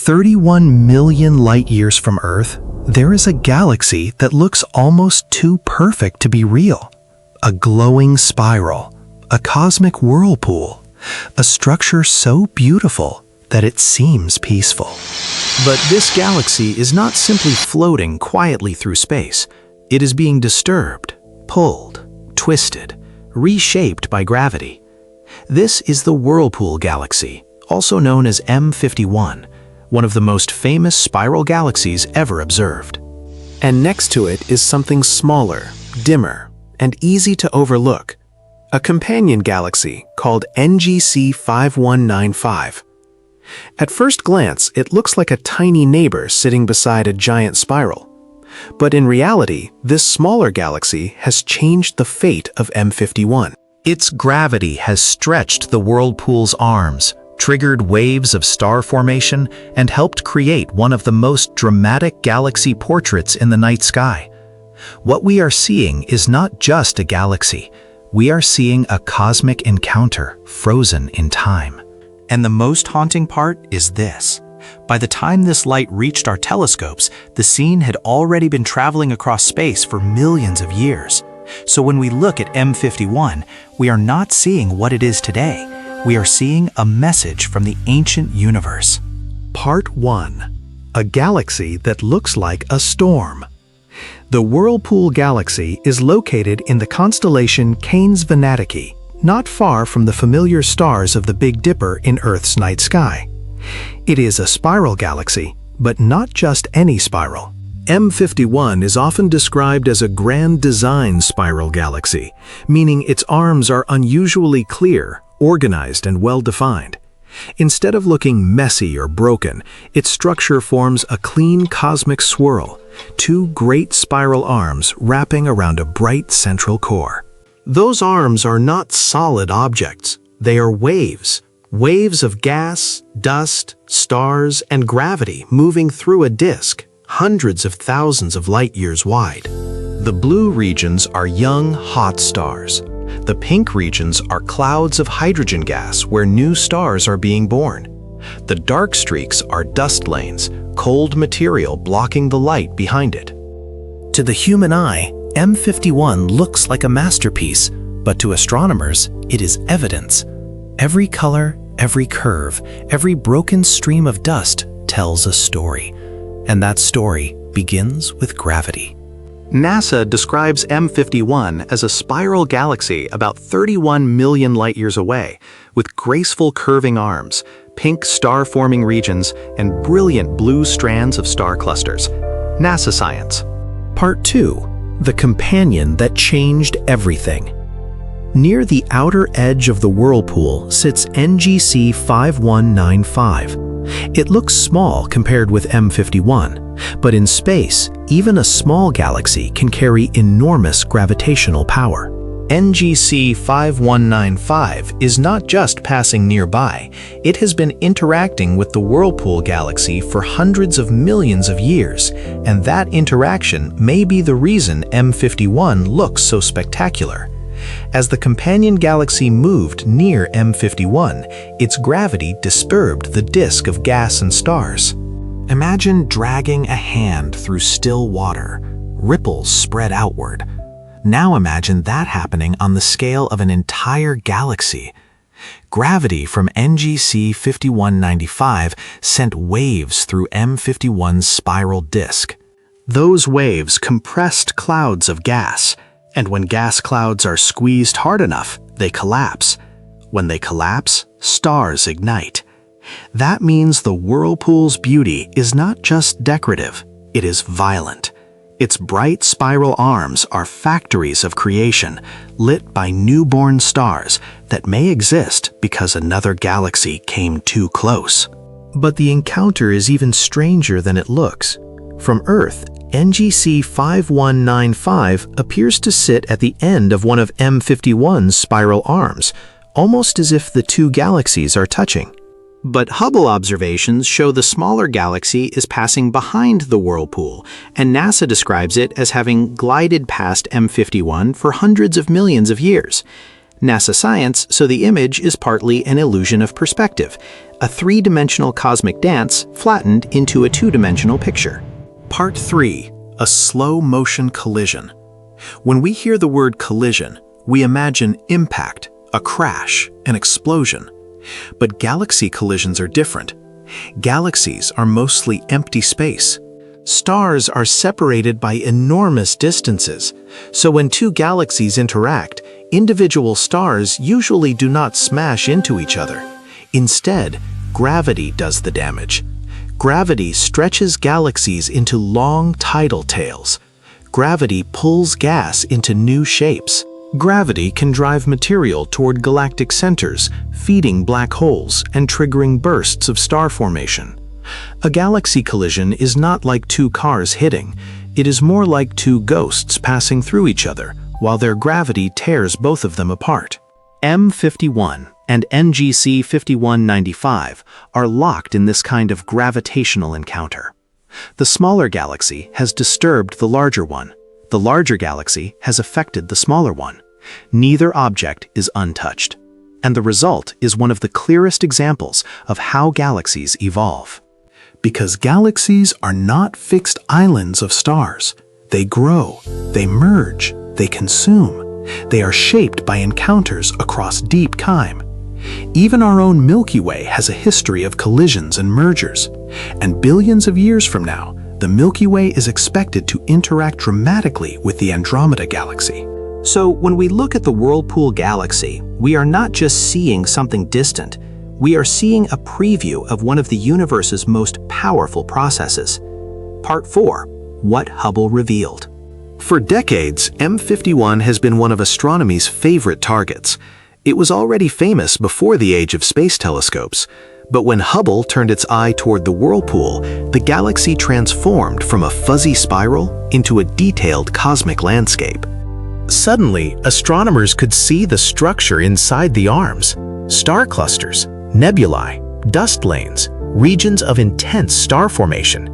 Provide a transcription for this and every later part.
31 million light-years from Earth, there is a galaxy that looks almost too perfect to be real. A glowing spiral, a cosmic whirlpool, a structure so beautiful that it seems peaceful. But this galaxy is not simply floating quietly through space. It is being disturbed, pulled, twisted, reshaped by gravity. This is the Whirlpool Galaxy, also known as M51, one of the most famous spiral galaxies ever observed. And next to it is something smaller, dimmer, and easy to overlook, a companion galaxy called NGC 5195. At first glance, it looks like a tiny neighbor sitting beside a giant spiral. But in reality, this smaller galaxy has changed the fate of M51. Its gravity has stretched the whirlpool's arms, triggered waves of star formation, and helped create one of the most dramatic galaxy portraits in the night sky. What we are seeing is not just a galaxy. We are seeing a cosmic encounter frozen in time. And the most haunting part is this. By the time this light reached our telescopes, the scene had already been traveling across space for millions of years. So when we look at M51, we are not seeing what it is today. We are seeing a message from the ancient universe. Part 1. A galaxy that looks like a storm. The Whirlpool Galaxy is located in the constellation Canes Venatici, not far from the familiar stars of the Big Dipper in Earth's night sky. It is a spiral galaxy, but not just any spiral. M51 is often described as a grand design spiral galaxy, meaning its arms are unusually clear, organized, and well-defined. Instead of looking messy or broken, its structure forms a clean cosmic swirl, two great spiral arms wrapping around a bright central core. Those arms are not solid objects. They are waves. Waves of gas, dust, stars, and gravity moving through a disk, hundreds of thousands of light-years wide. The blue regions are young, hot stars. The pink regions are clouds of hydrogen gas where new stars are being born. The dark streaks are dust lanes, cold material blocking the light behind it. To the human eye, M51 looks like a masterpiece, but to astronomers, it is evidence. Every color, every curve, every broken stream of dust tells a story. And that story begins with gravity. NASA describes M51 as a spiral galaxy about 31 million light-years away, with graceful curving arms, pink star-forming regions, and brilliant blue strands of star clusters. NASA Science. Part 2. The companion that changed everything. Near the outer edge of the whirlpool sits NGC 5195. It looks small compared with M51, but in space, even a small galaxy can carry enormous gravitational power. NGC 5195 is not just passing nearby, it has been interacting with the Whirlpool Galaxy for hundreds of millions of years, and that interaction may be the reason M51 looks so spectacular. As the companion galaxy moved near M51, its gravity disturbed the disk of gas and stars. Imagine dragging a hand through still water. Ripples spread outward. Now imagine that happening on the scale of an entire galaxy. Gravity from NGC 5195 sent waves through M51's spiral disk. Those waves compressed clouds of gas. And when gas clouds are squeezed hard enough, they collapse. When they collapse, stars ignite. That means the whirlpool's beauty is not just decorative, it is violent. Its bright spiral arms are factories of creation, lit by newborn stars that may exist because another galaxy came too close. But the encounter is even stranger than it looks. From Earth, NGC 5195 appears to sit at the end of one of M51's spiral arms, almost as if the two galaxies are touching. But Hubble observations show the smaller galaxy is passing behind the whirlpool, and NASA describes it as having glided past M51 for hundreds of millions of years. NASA Science, so the image is partly an illusion of perspective, a three-dimensional cosmic dance flattened into a two-dimensional picture. Part 3. A slow-motion collision. When we hear the word collision, we imagine impact, a crash, an explosion. But galaxy collisions are different. Galaxies are mostly empty space. Stars are separated by enormous distances, so when two galaxies interact, individual stars usually do not smash into each other. Instead, gravity does the damage. Gravity stretches galaxies into long tidal tails. Gravity pulls gas into new shapes. Gravity can drive material toward galactic centers, feeding black holes and triggering bursts of star formation. A galaxy collision is not like two cars hitting. It is more like two ghosts passing through each other, while their gravity tears both of them apart. M51 and NGC 5195 are locked in this kind of gravitational encounter. The smaller galaxy has disturbed the larger one. The larger galaxy has affected the smaller one. Neither object is untouched. And the result is one of the clearest examples of how galaxies evolve. Because galaxies are not fixed islands of stars. They grow, they merge, they consume. They are shaped by encounters across deep time. Even our own Milky Way has a history of collisions and mergers. And billions of years from now, the Milky Way is expected to interact dramatically with the Andromeda Galaxy. So when we look at the Whirlpool Galaxy, we are not just seeing something distant. We are seeing a preview of one of the universe's most powerful processes. Part 4. What Hubble Revealed. For decades, M51 has been one of astronomy's favorite targets. It was already famous before the age of space telescopes. But when Hubble turned its eye toward the Whirlpool, the galaxy transformed from a fuzzy spiral into a detailed cosmic landscape. Suddenly, astronomers could see the structure inside the arms: star clusters, nebulae, dust lanes, regions of intense star formation.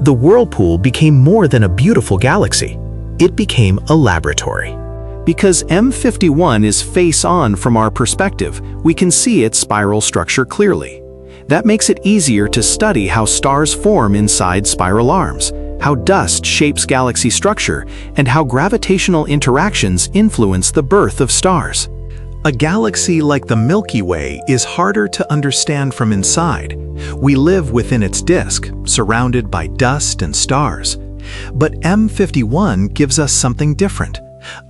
The Whirlpool became more than a beautiful galaxy. It became a laboratory. Because M51 is face-on from our perspective, we can see its spiral structure clearly. That makes it easier to study how stars form inside spiral arms, how dust shapes galaxy structure, and how gravitational interactions influence the birth of stars. A galaxy like the Milky Way is harder to understand from inside. We live within its disk, surrounded by dust and stars. But M51 gives us something different.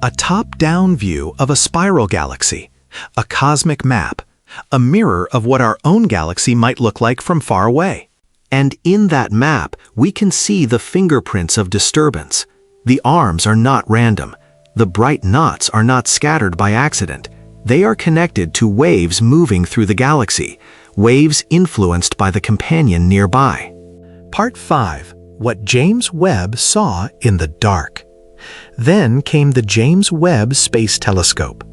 A top-down view of a spiral galaxy, a cosmic map, a mirror of what our own galaxy might look like from far away. And in that map, we can see the fingerprints of disturbance. The arms are not random. The bright knots are not scattered by accident. They are connected to waves moving through the galaxy, waves influenced by the companion nearby. Part 5. What James Webb saw in the dark. Then came the James Webb Space Telescope.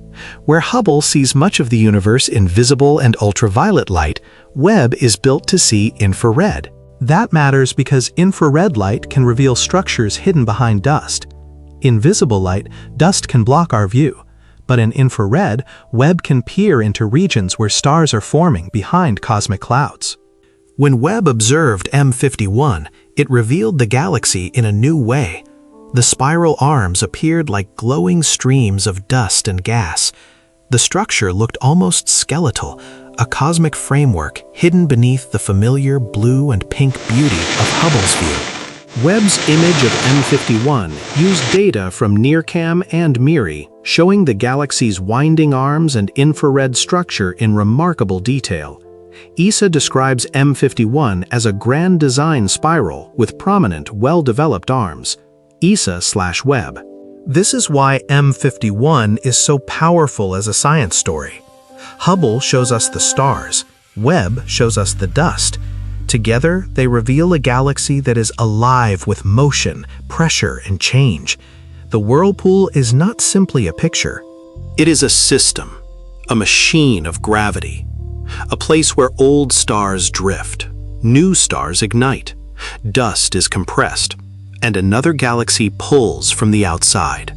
Where Hubble sees much of the universe in visible and ultraviolet light, Webb is built to see infrared. That matters because infrared light can reveal structures hidden behind dust. In visible light, dust can block our view. But in infrared, Webb can peer into regions where stars are forming behind cosmic clouds. When Webb observed M51, it revealed the galaxy in a new way. The spiral arms appeared like glowing streams of dust and gas. The structure looked almost skeletal, a cosmic framework hidden beneath the familiar blue and pink beauty of Hubble's view. Webb's image of M51 used data from NIRCam and MIRI, showing the galaxy's winding arms and infrared structure in remarkable detail. ESA describes M51 as a grand design spiral with prominent, well-developed arms. ESA/Webb. This is why M51 is so powerful as a science story. Hubble shows us the stars. Webb shows us the dust. Together, they reveal a galaxy that is alive with motion, pressure, and change. The Whirlpool is not simply a picture. It is a system, a machine of gravity, a place where old stars drift, new stars ignite, dust is compressed, and another galaxy pulls from the outside.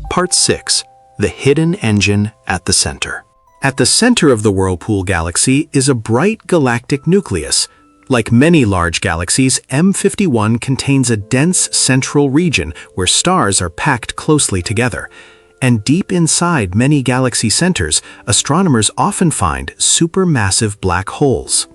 Part 6. the hidden engine at the center. At the center of the Whirlpool Galaxy is a bright galactic nucleus. Like many large galaxies, M51 contains a dense central region where stars are packed closely together. And deep inside many galaxy centers, astronomers often find supermassive black holes.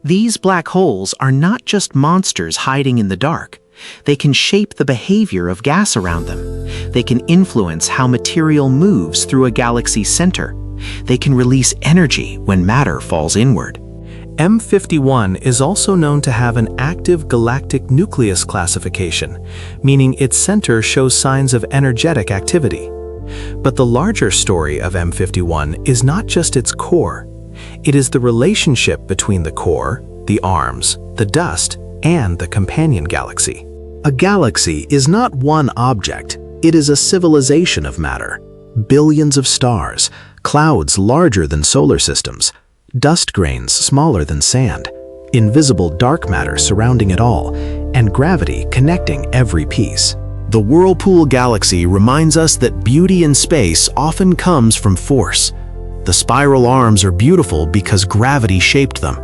These black holes are not just monsters hiding in the dark. They can shape the behavior of gas around them. They can influence how material moves through a galaxy's center. They can release energy when matter falls inward. M51 is also known to have an active galactic nucleus classification, meaning its center shows signs of energetic activity. But the larger story of M51 is not just its core. It is the relationship between the core, the arms, the dust, and the companion galaxy. A galaxy is not one object, it is a civilization of matter. Billions of stars, clouds larger than solar systems, dust grains smaller than sand, invisible dark matter surrounding it all, and gravity connecting every piece. The Whirlpool Galaxy reminds us that beauty in space often comes from force. The spiral arms are beautiful because gravity shaped them.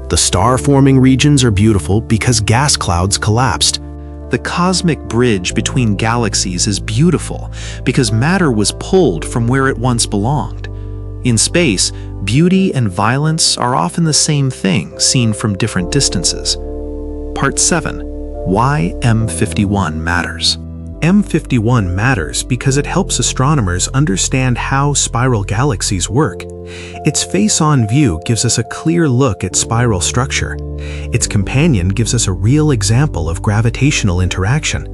The star-forming regions are beautiful because gas clouds collapsed. The cosmic bridge between galaxies is beautiful because matter was pulled from where it once belonged. In space, beauty and violence are often the same thing seen from different distances. Part 7. Why M51 matters. M51 matters because it helps astronomers understand how spiral galaxies work. Its face-on view gives us a clear look at spiral structure. Its companion gives us a real example of gravitational interaction.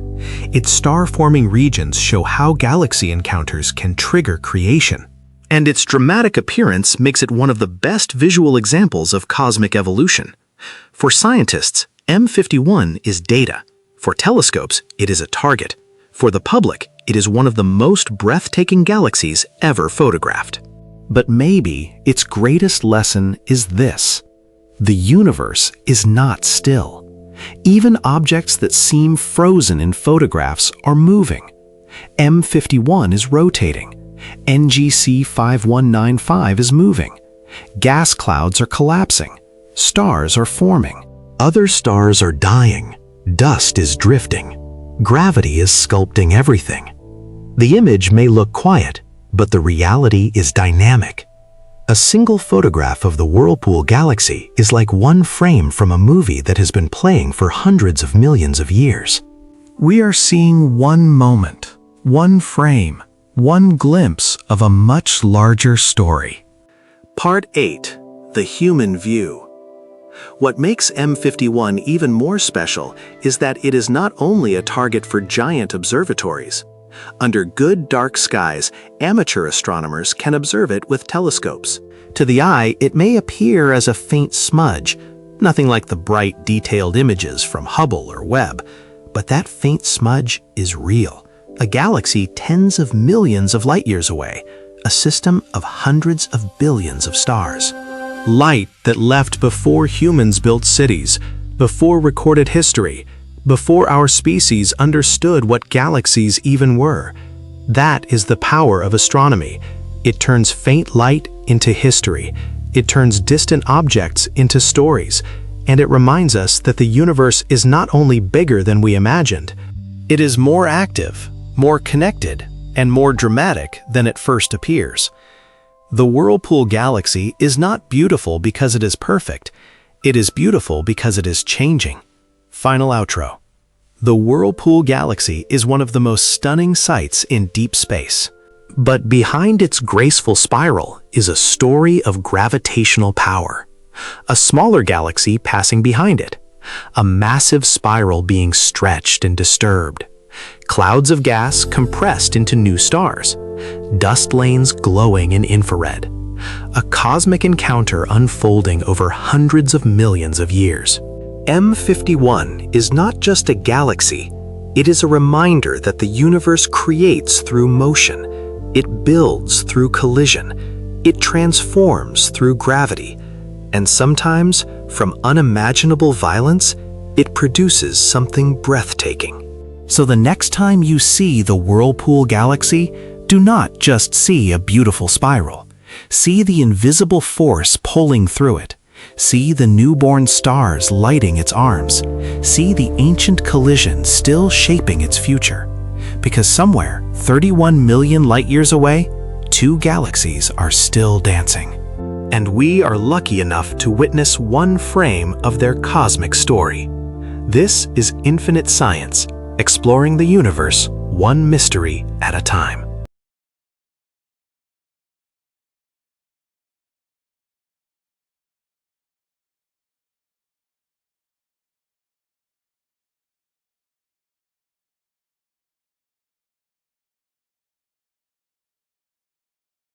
Its star-forming regions show how galaxy encounters can trigger creation. And its dramatic appearance makes it one of the best visual examples of cosmic evolution. For scientists, M51 is data. For telescopes, it is a target. For the public, it is one of the most breathtaking galaxies ever photographed. But maybe its greatest lesson is this: the universe is not still. Even objects that seem frozen in photographs are moving. M51 is rotating. NGC 5195 is moving. Gas clouds are collapsing. Stars are forming. Other stars are dying. Dust is drifting. Gravity is sculpting everything. The image may look quiet, but the reality is dynamic. A single photograph of the Whirlpool Galaxy is like one frame from a movie that has been playing for hundreds of millions of years. We are seeing one moment, one frame, one glimpse of a much larger story. Part 8. The Human View. What makes M51 even more special is that it is not only a target for giant observatories. Under good dark skies, amateur astronomers can observe it with telescopes. To the eye, it may appear as a faint smudge, nothing like the bright, detailed images from Hubble or Webb. But that faint smudge is real. A galaxy tens of millions of light years away, a system of hundreds of billions of stars. Light that left before humans built cities, before recorded history, before our species understood what galaxies even were. That is the power of astronomy. It turns faint light into history. It turns distant objects into stories. And it reminds us that the universe is not only bigger than we imagined, it is more active, more connected, and more dramatic than it first appears. The Whirlpool Galaxy is not beautiful because it is perfect. It is beautiful because it is changing. Final outro. The Whirlpool Galaxy is one of the most stunning sights in deep space. But behind its graceful spiral is a story of gravitational power. A smaller galaxy passing behind it. A massive spiral being stretched and disturbed. Clouds of gas compressed into new stars. Dust lanes glowing in infrared. A cosmic encounter unfolding over hundreds of millions of years. M51 is not just a galaxy. It is a reminder that the universe creates through motion. It builds through collision. It transforms through gravity. And sometimes, from unimaginable violence, it produces something breathtaking. So the next time you see the Whirlpool Galaxy, do not just see a beautiful spiral. See the invisible force pulling through it. See the newborn stars lighting its arms. See the ancient collision still shaping its future. Because somewhere, 31 million light-years away, two galaxies are still dancing. And we are lucky enough to witness one frame of their cosmic story. This is Infinite Science, exploring the universe one mystery at a time.